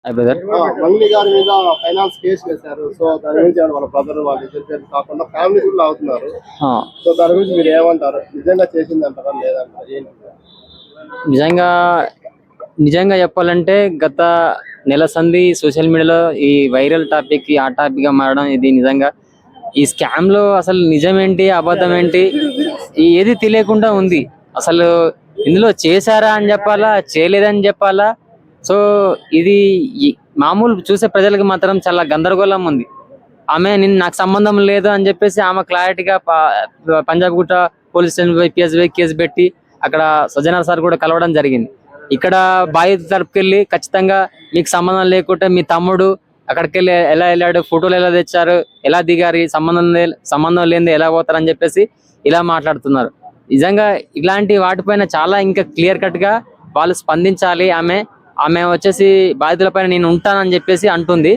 Hi brother. Mangli గారి మీద finance case వేశారు. సో దాని గురించి వాళ్ళ బ్రదర్ వాళ్ళు ఇద్దరు పేరు కాకుండా ఫ్యామిలీ కూడా అవుతున్నారు. సో దాని గురించి మీరు ఏమంటారు? నిజంగా చేసింది అంటారా లేదంటారా? ఏంటి నిజంగా నిజంగా చెప్పాలంటే గత నెల సంధి సోషల్ మీడియాలో ఈ వైరల్ టాపిక్ ఆ టాపిక్ గా మారడం ఇది నిజంగా ఈ స్కామ్ లో అసలు నిజమేంటి అబద్ధం ఏంటి ఏది తెలియకుండా ఉంది. అసలు ఇందులో చేశారా అని చెప్పాలా, చేయలేదని చెప్పాలా. సో ఇది మామూలు చూసే ప్రజలకు మాత్రం చాలా గందరగోళం ఉంది. ఆమె నాకు సంబంధం లేదు అని చెప్పేసి ఆమె క్లారిటీగా పంజాబ్ గుట్ట పోలీస్ స్టేషన్ పోయి కేసు పెట్టి అక్కడ సజ్జనార్ సార్ కూడా కలవడం జరిగింది. ఇక్కడ బాధిత తరపుకెళ్ళి ఖచ్చితంగా మీకు సంబంధం లేకుంటే మీ తమ్ముడు అక్కడికి వెళ్ళి ఎలా వెళ్ళాడు, ఫోటోలు ఎలా తెచ్చారు, ఎలా దిగారు, సంబంధం లేనిది ఎలా పోతారని చెప్పేసి ఇలా మాట్లాడుతున్నారు. నిజంగా ఇలాంటి వాటిపైన చాలా ఇంకా క్లియర్ కట్ గా వాళ్ళు స్పందించాలి. ఆమె వచ్చేసి బాధితుల పైన నేను ఉంటానని చెప్పేసి అంటుంది.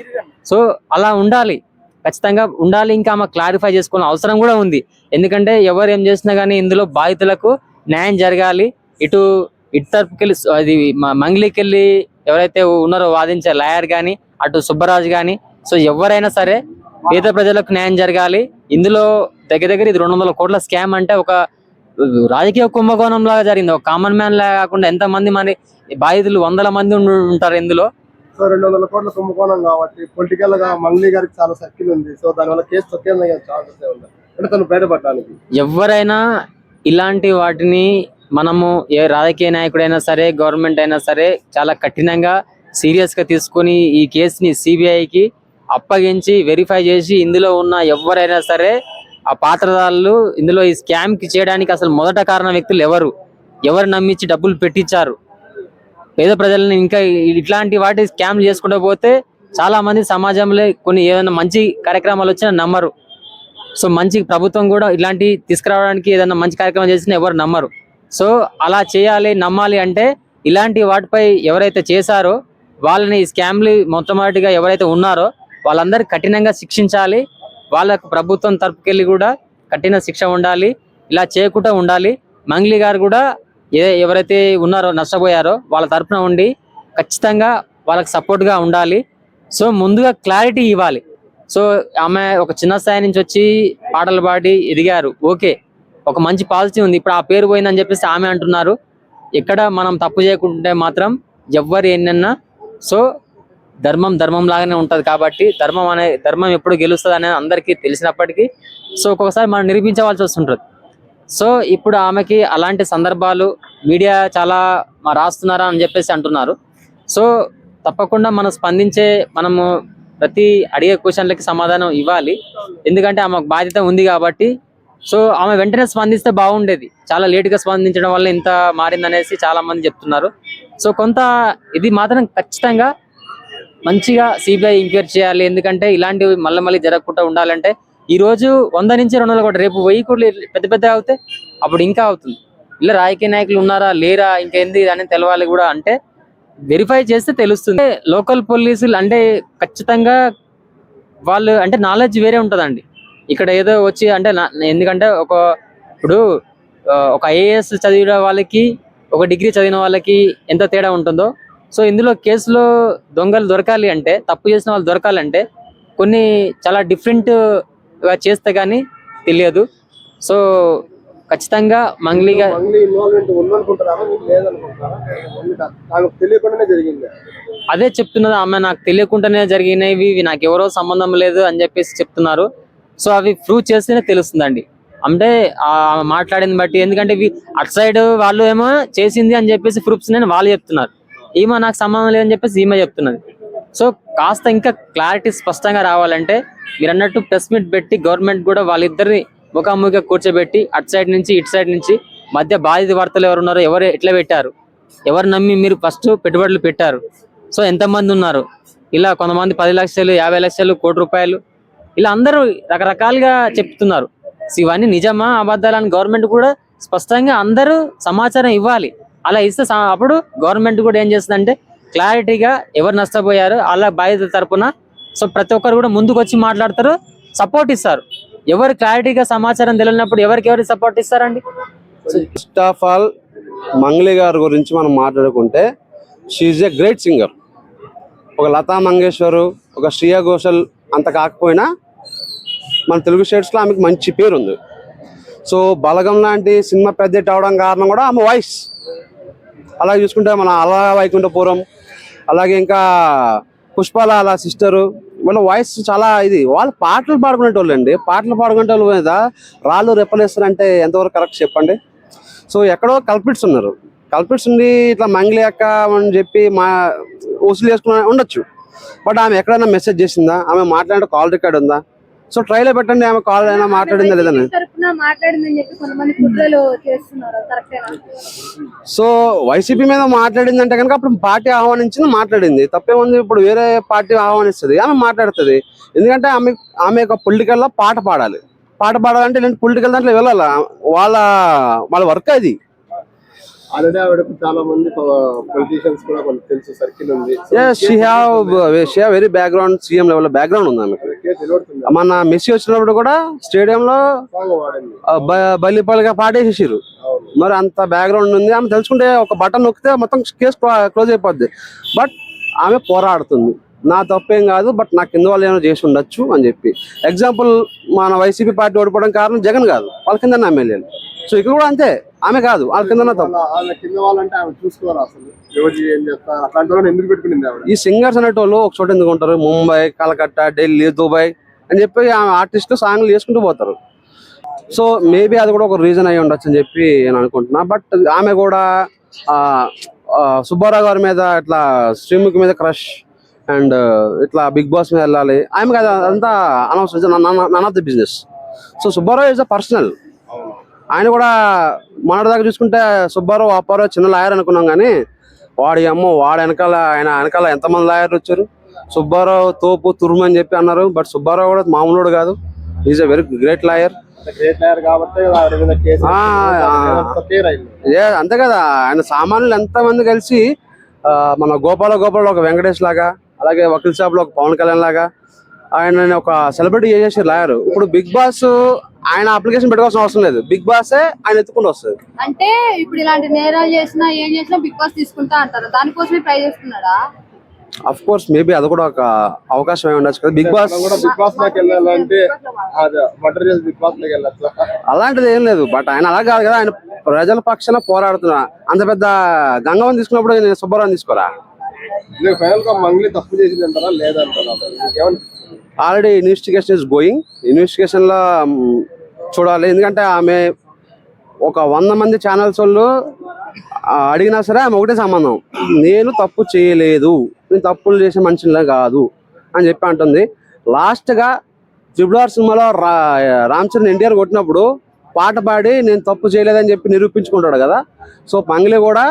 సో అలా ఉండాలి, ఖచ్చితంగా ఉండాలి. ఇంకా ఆమె క్లారిఫై చేసుకోవాల్సిన అవసరం కూడా ఉంది. ఎందుకంటే ఎవరు ఏం చేసినా కానీ ఇందులో బాధితులకు న్యాయం జరగాలి. ఇటు తరపుకెళ్ళి అది మంగ్లీకి వెళ్ళి ఎవరైతే ఉన్నారో వాదించే లాయర్ కానీ, అటు సుబ్బరాజు కానీ, సో ఎవరైనా సరే పేద ప్రజలకు న్యాయం జరగాలి. ఇందులో దగ్గర ఇది 200 కోట్ల స్కామ్ అంటే ఒక రాజకీయ కుంభకోణం లాగా జరిగింది. ఒక కామన్ మ్యాన్ లాగా కాకుండా ఎంతమంది బాధితులు 100ల మంది ఉంటారు ఇందులో. సో 200 కోట్ల కుంభకోణం కాబట్టి పొలిటికల్ గా మంగ్లీ గారికి చాలా సర్కిల్ ఉంది. సో దానివల్ల కేసు తొక్కేందుకు ఛాన్సెస్ ఉంది అంటే తను బయటపడడానికి. ఎవరైనా ఇలాంటి వాటిని మనము ఏ రాజకీయ నాయకుడైనా సరే, గవర్నమెంట్ అయినా సరే చాలా కఠినంగా సీరియస్ గా తీసుకొని ఈ కేసుని సిబిఐకి అప్పగించి వెరిఫై చేసి ఇందులో ఉన్న ఎవరైనా సరే ఆ పాత్రదారులు ఇందులో ఈ స్కామ్ కి చేయడానికి అసలు మొదట కారణ వ్యక్తులు ఎవరు నమ్మించి డబ్బులు పెట్టించారు పేద ప్రజలను. ఇంకా ఇట్లాంటి వాటి స్కామ్లు చేసుకుంటూ పోతే చాలా మంది సమాజంలో కొన్ని ఏదైనా మంచి కార్యక్రమాలు వచ్చినా నమ్మరు. సో మంచి ప్రభుత్వం కూడా ఇట్లాంటి తీసుకురావడానికి ఏదైనా మంచి కార్యక్రమం చేసినా ఎవరు నమ్మరు. సో అలా చేయాలి, నమ్మాలి అంటే ఇలాంటి వాటిపై ఎవరైతే చేశారో వాళ్ళని ఈ స్కామ్లు మొట్టమొదటిగా ఎవరైతే ఉన్నారో వాళ్ళందరూ కఠినంగా శిక్షించాలి. వాళ్ళకు ప్రభుత్వం తరపుకెళ్ళి కూడా కఠిన శిక్ష ఉండాలి. ఇలా చేయకుండా ఉండాలి. మంగ్లీ గారు కూడా ఎవరైతే ఉన్నారో నష్టపోయారో వాళ్ళ తరపున ఉండి ఖచ్చితంగా వాళ్ళకి సపోర్ట్ గా ఉండాలి. సో ముందుగా క్లారిటీ ఇవ్వాలి. సో ఆమె ఒక చిన్న స్థాయి నుంచి వచ్చి పాటలు పాడి ఎదిగారు, ఓకే, ఒక మంచి పాలసీ ఉంది. ఇప్పుడు ఆ పేరు పోయిందని చెప్పేసి ఆమె అంటున్నారు. ఎక్కడ మనం తప్పు చేయకుంటే మాత్రం ఎవ్వరు ఏంటన్నా సో ధర్మం లాగానే ఉంటది. కాబట్టి ధర్మం ఎప్పుడు గెలుస్తుంది అనేది అందరికీ తెలిసినప్పటికీ సో ఒక్కొక్కసారి మనం నిరూపించవలసి వస్తుంటుంది. సో ఇప్పుడు ఆమెకి అలాంటి సందర్భాలు మీడియా చాలా రాస్తున్నారా అని చెప్పేసి అంటున్నారు. సో తప్పకుండా మనము ప్రతి అడిగే క్వశ్చన్లకి సమాధానం ఇవ్వాలి. ఎందుకంటే ఆమెకు బాధ్యత ఉంది కాబట్టి. సో ఆమె వెంటనే స్పందిస్తే బాగుండేది. చాలా లేటుగా స్పందించడం వల్ల ఇంత మారిందనేసి చాలా మంది చెప్తున్నారు. సో కొంత ఇది మాత్రం ఖచ్చితంగా మంచిగా సిబిఐ ఎంక్వైరీ చేయాలి. ఎందుకంటే ఇలాంటివి మళ్ళీ జరగకుండా ఉండాలంటే ఈ రోజు 100 నుంచి 200 కోట్లు, రేపు 1000 కోట్లు పెద్ద అవుతాయి, అప్పుడు ఇంకా అవుతుంది. ఇలా రాజకీయ నాయకులు ఉన్నారా లేరా ఇంకేంది అని తెలవాలి కూడా. అంటే వెరిఫై చేస్తే తెలుస్తుంది. లోకల్ పోలీసులు అంటే ఖచ్చితంగా వాళ్ళు అంటే నాలెడ్జ్ వేరే ఉంటుందండి. ఇక్కడ ఏదో వచ్చి అంటే ఎందుకంటే ఇప్పుడు ఒక ఐఏఎస్ చదివిన వాళ్ళకి ఒక డిగ్రీ చదివిన వాళ్ళకి ఎంత తేడా ఉంటుందో సో ఇందులో కేసులో దొంగలు దొరకాలి అంటే, తప్పు చేసిన వాళ్ళు దొరకాలంటే కొన్ని చాలా డిఫరెంట్ గా చేస్తే గానీ తెలియదు. సో ఖచ్చితంగా మంగ్లీగా అదే చెప్తున్నది ఆమె, నాకు తెలియకుండానే జరిగినవి, నాకు ఎవరో సంబంధం లేదు అని చెప్పేసి చెప్తున్నారు. సో అవి ప్రూవ్ చేస్తేనే తెలుస్తుందండి. అంటే మాట్లాడింది బట్టి. ఎందుకంటే అటు సైడ్ వాళ్ళు ఏమో చేసింది అని చెప్పేసి ప్రూఫ్స్ వాళ్ళు చెప్తున్నారు, ఈమె నాకు సంబంధం లేదని చెప్పేసి ఈమె చెప్తున్నది. సో కాస్త ఇంకా క్లారిటీ స్పష్టంగా రావాలంటే మీరు అన్నట్టు ప్రెస్ మీట్ పెట్టి గవర్నమెంట్ కూడా వాళ్ళిద్దరిని ముఖాముఖిగా కూర్చోబెట్టి అటు సైడ్ నుంచి ఇటు సైడ్ నుంచి మధ్య బాధిత వార్తలు ఎవరు ఉన్నారో, ఎవరు ఎట్లా పెట్టారు, ఎవరు నమ్మి మీరు ఫస్ట్ పెట్టుబడులు పెట్టారు, సో ఎంతమంది ఉన్నారు, ఇలా కొంతమంది 10 లక్షలు 50 లక్షలు కోటి రూపాయలు ఇలా అందరూ రకరకాలుగా చెప్తున్నారు. ఇవన్నీ నిజమా అబద్ధాలని గవర్నమెంట్ కూడా స్పష్టంగా అందరూ సమాచారం ఇవ్వాలి. అలా ఇస్తే అప్పుడు గవర్నమెంట్ కూడా ఏం చేస్తుందంటే క్లారిటీగా ఎవరు నష్టపోయారు అలా బాధితుల తరపున సో ప్రతి ఒక్కరు కూడా ముందుకు వచ్చి మాట్లాడతారు, సపోర్ట్ ఇస్తారు. ఎవరు క్లారిటీగా సమాచారం తెలియనప్పుడు ఎవరికి సపోర్ట్ ఇస్తారండి? ఫస్ట్ ఆఫ్ ఆల్ మంగ్లీ గారి గురించి మనం మాట్లాడుకుంటే she is a great singer. ఒక లతా మంగేశ్వర్, ఒక శ్రేయా ఘోషల్ అంత కాకపోయినా మన తెలుగు స్టేట్స్లో ఆమెకు మంచి పేరు ఉంది. సో బలగం లాంటి సినిమా పెద్ద హిట్ అవడం కారణం కూడా ఆమె వాయిస్. అలాగే చూసుకుంటే మన అలా వైకుంఠపురం, అలాగే ఇంకా పుష్పాల అలా సిస్టరు, వాళ్ళ వాయిస్ చాలా ఇది. వాళ్ళు పాటలు పాడుకునేటోళ్ళు అండి. పాటలు పాడుకునేటోళ్ళ మీద రాళ్ళు రెప్పలేస్తారంటే ఎంతవరకు కరెక్ట్ చెప్పండి. సో ఎక్కడో కల్పిట్స్ ఉన్నారు. కల్పిట్స్ ఉండి ఇట్లా మంగ్లీ అక్క అని చెప్పి మా వసూలు చేసుకుని ఉండొచ్చు. బట్ ఆమె ఎక్కడైనా మెసేజ్ చేసిందా? ఆమె మాట్లాడే కాల్ రికార్డ్ ఉందా? సో ట్రైలో పెట్టండి, ఆమె కాల్ అయినా మాట్లాడిందా లేదని. సో వైసీపీ మీద మాట్లాడిందంటే కనుక అప్పుడు పార్టీ ఆహ్వానించింది, మాట్లాడింది, తప్పేముంది. ఇప్పుడు వేరే పార్టీ ఆహ్వానిస్తుంది, ఆమె మాట్లాడుతుంది. ఎందుకంటే ఆమె యొక్క పొలిటికల్లో పాట పాడాలంటే ఇలాంటి పొలిటికల్ దాంట్లో వెళ్ళాలా, వాళ్ళ వర్క్ అది. ఆల్రెడీ ఆవిడకు చాలా మంది పొలిటీషియన్స్ కూడా మనకు తెలుసు, సర్కిల్ ఉంది. She have very background, CM level background ఉంది ఆమెకు. మన మెస్సీ వచ్చినప్పుడు కూడా స్టేడియంలో బల్లిపల్లిగా పాటేసేసారు. మరి అంత బ్యాక్గ్రౌండ్ ఉంది. ఆమె తెలుసుకుంటే ఒక బటన్ నొక్కితే మొత్తం కేసు క్లోజ్ అయిపోద్ది. బట్ ఆమె పోరాడుతుంది, నా తప్పేం కాదు, బట్ నా కింద వాళ్ళు ఏమైనా చేసి ఉండొచ్చు అని చెప్పి. ఎగ్జాంపుల్, మన వైసీపీ పార్టీ ఓడిపోవడం కారణం జగన్ కాదు, వాళ్ళ కింద ఎమ్మెల్యేలు. సో ఇక్కడ కూడా అంతే, ఆమె కాదు, వాళ్ళ కింద ఈ సింగర్స్ అనేటోళ్ళు ఒక చోట ఎందుకు ఉంటారు? ముంబై, కలకత్తా, ఢిల్లీ, దుబాయ్ అని చెప్పి ఆమె ఆర్టిస్టులు సాంగ్లు చేసుకుంటూ పోతారు. సో మేబీ అది కూడా ఒక రీజన్ అయ్యి ఉండొచ్చు అని చెప్పి నేను అనుకుంటున్నా. బట్ ఆమె కూడా సుబ్బారావు గారి మీద ఇట్లా శ్రీముఖి మీద క్రష్ అండ్ ఇట్లా బిగ్ బాస్ మీద వెళ్ళాలి, ఆమె కదా అదంతా అనవసరం, none of the business. So Subbarao is a personal. ఆయన కూడా మొన్నటిదాకా చూసుకుంటే సుబ్బారావు అప్పారావు చిన్న లాయర్ అనుకున్నాం, కానీ వాడి ఆయన వెనకాల ఎంతమంది లాయర్లు వచ్చారు. సుబ్బారావు తోపు తురుము అని చెప్పి అన్నారు, బట్ సుబ్బారావు కూడా మామూలుడు కాదు, is a very great lawyer. అంతే కదా, ఆయన సామాన్యులు ఎంతమంది కలిసి మన గోపాల ఒక వెంకటేష్ లాగా, అలాగే వకీల్ సాబ్ లో ఒక పవన్ కళ్యాణ్ లాగా ఆయన ఒక సెలబ్రిటీ చేసేసారు లాయర్. ఇప్పుడు బిగ్ బాస్ ఆయన అప్లికేషన్ పెట్టుకోవాల్సిన అవసరం లేదు, బిగ్ బాస్ ఆయన ఎత్తుకుంటూ వస్తుంది. అంటే ఇప్పుడు ఇలాంటి నేరాలు చేసినా ఏం చేసినా బిగ్ బాస్ తీసుకుంటా అంటారు, దానికోసమే ట్రై చేస్తున్నాడా? అఫ్ కోర్స్ మేబీ అది కూడా ఒక అవకాశం ఏమి ఉండొచ్చు కదా. బిగ్ బాస్ అలాంటిది ఏం లేదు, బట్ ఆయన అలా కాదు కదా, ఆయన ప్రజల పక్షాన పోరాడుతున్నా. అంత పెద్ద గంగవని తీసుకున్నప్పుడు నేను సుబ్బారావు తీసుకోరా. Already investigation is going, investigation లో చూడాలి. ఎందుకంటే ఆమె ఒక 100 మంది ఛానల్స్ వాళ్ళు అడిగినా సరే ఆమె ఒకటే సంబంధం, నేను తప్పు చేయలేదు, నేను తప్పులు చేసే మనుషులే కాదు అని చెప్పి అంటుంది. లాస్ట్గా RRR సినిమాలో రామ్ చరణ్ ఎన్టీఆర్ కొట్టినప్పుడు పాట పాడి నేను తప్పు చేయలేదని చెప్పి నిరూపించుకుంటాడు కదా. సో మంగ్లీ కూడా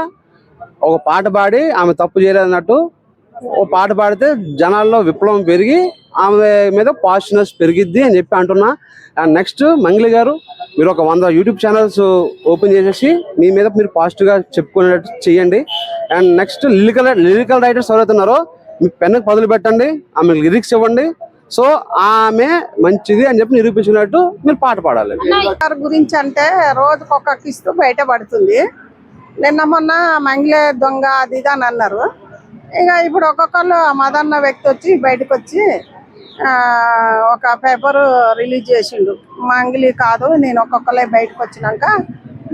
ఒక పాట పాడి ఆమె తప్పు చేయలేదన్నట్టు ఓ పాట పాడితే జనాల్లో విప్లవం పెరిగి ఆమె మీద పాజిటివ్నెస్ పెరిగిద్ది అని చెప్పి అంటున్నా. అండ్ నెక్స్ట్ మంగ్లీ గారు, మీరు ఒక 100 యూట్యూబ్ ఛానల్స్ ఓపెన్ చేసేసి మీ మీద మీరు పాజిటివ్గా చెప్పుకునేటట్టు చేయండి. అండ్ నెక్స్ట్ లిరికల్ రైటర్స్ ఎవరైతే ఉన్నారో మీ పెన్నుకు పదులు పెట్టండి, ఆమె లిరిక్స్ ఇవ్వండి. సో ఆమె మంచిది అని చెప్పి నిరూపించినట్టు మీరు పాట పాడాలి. గురించి అంటే రోజుకొక కిస్తూ బయటపడుతుంది. నిన్న మొన్న మంగ్లే దొంగ అది ఇది అని అన్నారు. ఇక ఇప్పుడు ఒక్కొక్కళ్ళు మదన్న వ్యక్తి వచ్చి బయటకు వచ్చి ఒక పేపరు రిలీజ్ చేసిండు, మంగ్లీ కాదు నేను ఒక్కొక్కలే బయటకు వచ్చినాక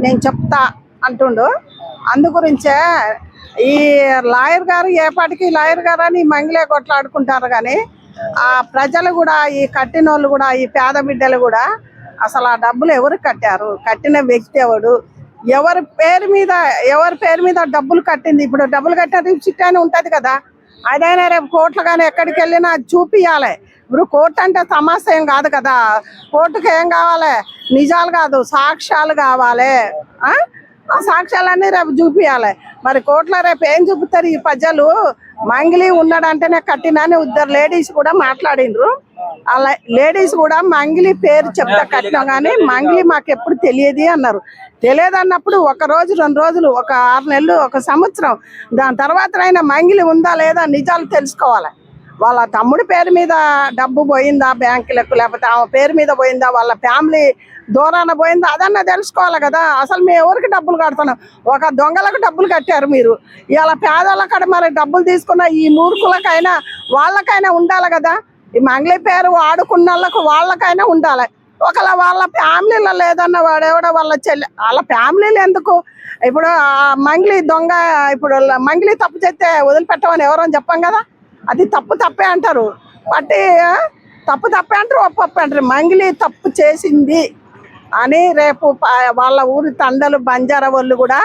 నేను చెప్తా అంటుండు. అందు గురించే ఈ లాయర్ గారు ఏపాటికి లాయర్ గారు అని మంగ్లే కొట్లాడుకుంటారు, కానీ ఆ ప్రజలు కూడా, ఈ కట్టిన వాళ్ళు కూడా, ఈ పేద బిడ్డలు కూడా అసలు ఆ డబ్బులు ఎవరు కట్టారు, కట్టిన వ్యక్తి ఎవడు, ఎవరి పేరు మీద డబ్బులు కట్టింది. ఇప్పుడు డబ్బులు కట్టిన రిసిప్ట్ అని ఉంటది కదా, అదైనా రేపు కోర్టులు కానీ ఎక్కడికి వెళ్ళినా చూపియాలి. ఇప్పుడు కోర్టు అంటే సమస్య ఏం కాదు కదా, కోర్టుకు ఏం కావాలి, నిజాలు కాదు సాక్ష్యాలు కావాలి. ఆ సాక్ష్యాలన్నీ రేపు చూపియాలి. మరి కోర్టులో రేపు ఏం చూపుతారు ఈ ప్రజలు? మంగ్లీ ఉన్నాడంటేనే కట్టినని ఇద్దరు లేడీస్ కూడా మాట్లాడిండ్రు. అలా లేడీస్ కూడా మంగ్లీ పేరు చెప్తా కట్టినా కానీ మంగ్లీ మాకు ఎప్పుడు తెలియదు అన్నారు. తెలియదు అన్నప్పుడు 1 రోజు 2 రోజులు, ఒక 6 నెలలు, 1 సంవత్సరం, దాని తర్వాత అయినా మంగ్లీ ఉందా లేదా నిజాలు తెలుసుకోవాలి. వాళ్ళ తమ్ముడి పేరు మీద డబ్బు పోయిందా బ్యాంకులకు, లేకపోతే ఆమె పేరు మీద పోయిందా, వాళ్ళ ఫ్యామిలీ దూరాన పోయిందా, అదన్నా తెలుసుకోవాలి కదా. అసలు మేము ఎవరికి డబ్బులు కడుతున్నాం? ఒక దొంగలకు డబ్బులు కట్టారు మీరు. ఇలా పేదోళ్ళక్కడ మరి డబ్బులు తీసుకున్న ఈ మూర్ఖులకైనా వాళ్ళకైనా ఉండాలి కదా. ఈ మంగ్లీ పేరు వాడుకున్న వాళ్ళకైనా ఉండాలి. ఒకవేళ వాళ్ళ ఫ్యామిలీలో లేదన్న వాడెవడో వాళ్ళ వాళ్ళ ఫ్యామిలీలు ఎందుకు? ఇప్పుడు మంగ్లీ దొంగ, ఇప్పుడు మంగ్లీ తప్పు చేస్తే వదిలిపెట్టమని ఎవరని చెప్పాం కదా. అది తప్పే అంటారు, బట్టి తప్పే అంటారు, ఒప్పే అంటారు. మంగ్లీ తప్పు చేసింది అని రేపు వాళ్ళ ఊరి తండలు బంజారా వాళ్ళు కూడా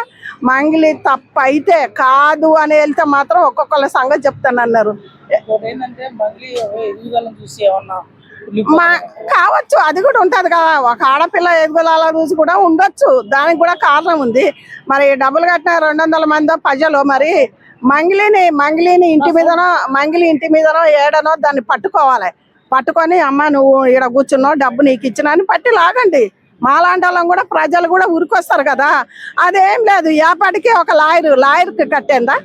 మంగ్లీ తప్పు అయితే కాదు అని వెళ్తే మాత్రం ఒక్కొక్కళ్ళ సంగతి చెప్తానన్నారు. కావచ్చు, అది కూడా ఉంటది కదా. ఒక ఆడపిల్ల ఎదుగుదల చూసి కూడా ఉండొచ్చు, దానికి కూడా కారణం ఉంది. మరి డబ్బులు కట్టిన 200 మంది ప్రజలు మరి మంగ్లీని ఇంటి మీదనో ఏడనో దాన్ని పట్టుకొని అమ్మ నువ్వు ఈడ కూర్చున్నావు, డబ్బు నీకు ఇచ్చిన అని పట్టి లాగండి. మాలాంటి వాళ్ళం కూడా ప్రజలు కూడా ఉరికొస్తారు కదా. అదేం లేదు, ఏపాటికి ఒక లాయర్కి కట్టిందా?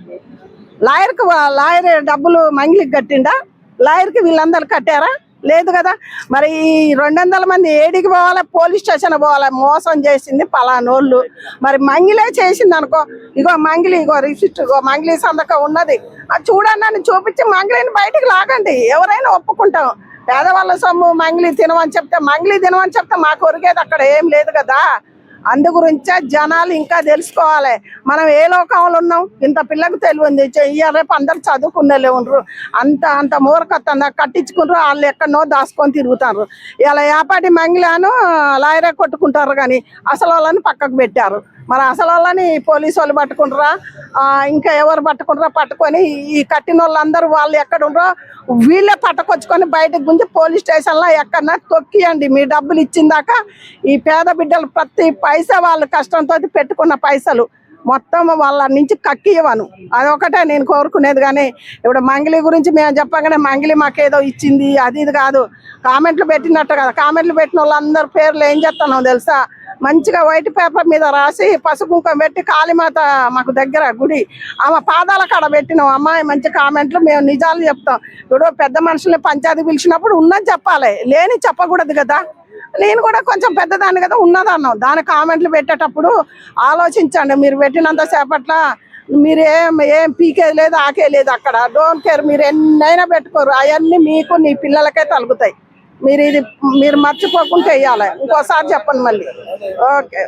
లాయర్ డబ్బులు మంగ్లీకి కట్టిండా? లాయర్కి వీళ్ళందరూ కట్టారా? లేదు కదా. మరి ఈ 200 మంది ఏడికి పోవాలి? పోలీస్ స్టేషన్ పోవాలి. మోసం చేసింది పలానోళ్ళు. మరి మంగ్లీ చేసింది అనుకో, ఇగో రిసిప్ట్, మంగ్లీ సంతకం ఉన్నది, అది చూడండి అని చూపించి మంగ్లీని బయటికి లాగండి. ఎవరైనా ఒప్పుకుంటాం. పేదవాళ్ళ సొమ్ము మంగ్లీ తినమని చెప్తే మాకు ఒరిగేది అక్కడ ఏం లేదు కదా. అందు గురించే జనాలు ఇంకా తెలుసుకోవాలి మనం ఏ లోకంలో ఉన్నాం. ఇంత పిల్లకు తెలియదు, రేపు అందరు చదువుకునే ఉండరు. అంత మూర్ఖతంగా కట్టించుకుంటారు, వాళ్ళు ఎక్కడనో దాచుకొని తిరుగుతారు. ఇలా ఏపాటి మంగ్లాను లాయరే కొట్టుకుంటారు కానీ అసలు వాళ్ళని పక్కకు పెట్టారు. మరి అసలు వాళ్ళని పోలీసు వాళ్ళు పట్టుకుంటారా, ఇంకా ఎవరు పట్టుకొని ఈ కట్టిన వాళ్ళందరూ వాళ్ళు ఎక్కడ ఉండరో వీళ్ళే పట్టుకొచ్చుకొని బయటకు గుంజి పోలీస్ స్టేషన్లో ఎక్కడన్నా తొక్కియండి. మీ డబ్బులు ఇచ్చిందాక ఈ పేద బిడ్డలు ప్రతి పైసా వాళ్ళు కష్టంతో పెట్టుకున్న పైసలు మొత్తం వాళ్ళ నుంచి కక్కియవను. అదొకటే నేను కోరుకునేది. కానీ ఇప్పుడు మంగ్లీ గురించి మేము చెప్పగానే మంగ్లీ మాకేదో ఇచ్చింది అది ఇది కాదు. కామెంట్లు పెట్టినట్టు కదా. కామెంట్లు పెట్టిన వాళ్ళందరి పేర్లు ఏం చేస్తున్నాం తెలుసా? మంచిగా వైట్ పేపర్ మీద రాసి పసుపు పెట్టి కాళీమాత మాకు దగ్గర గుడి ఆమె పాదాల కాడ పెట్టినాం. అమ్మాయి మంచి కామెంట్లు, మేము నిజాలు చెప్తాం. ఇప్పుడు పెద్ద మనుషుల్ని పంచాయతీ పిలిచినప్పుడు ఉన్నది చెప్పాలి, లేని చెప్పకూడదు కదా. నేను కూడా కొంచెం పెద్దదాన్ని కదా, ఉన్నదన్నాం. దాని కామెంట్లు పెట్టేటప్పుడు ఆలోచించండి. మీరు పెట్టినంత సేపట్ల మీరు ఏం పీకేది లేదు, ఆకే లేదు. అక్కడ డోంట్ కేర్, మీరు ఎన్నైనా పెట్టుకోరు, అవన్నీ మీకు నీ పిల్లలకే తలుగుతాయి. మీరు మర్చిపోకుండా వేయాలి. ఇంకోసారి చెప్పండి మళ్ళీ. ఓకే.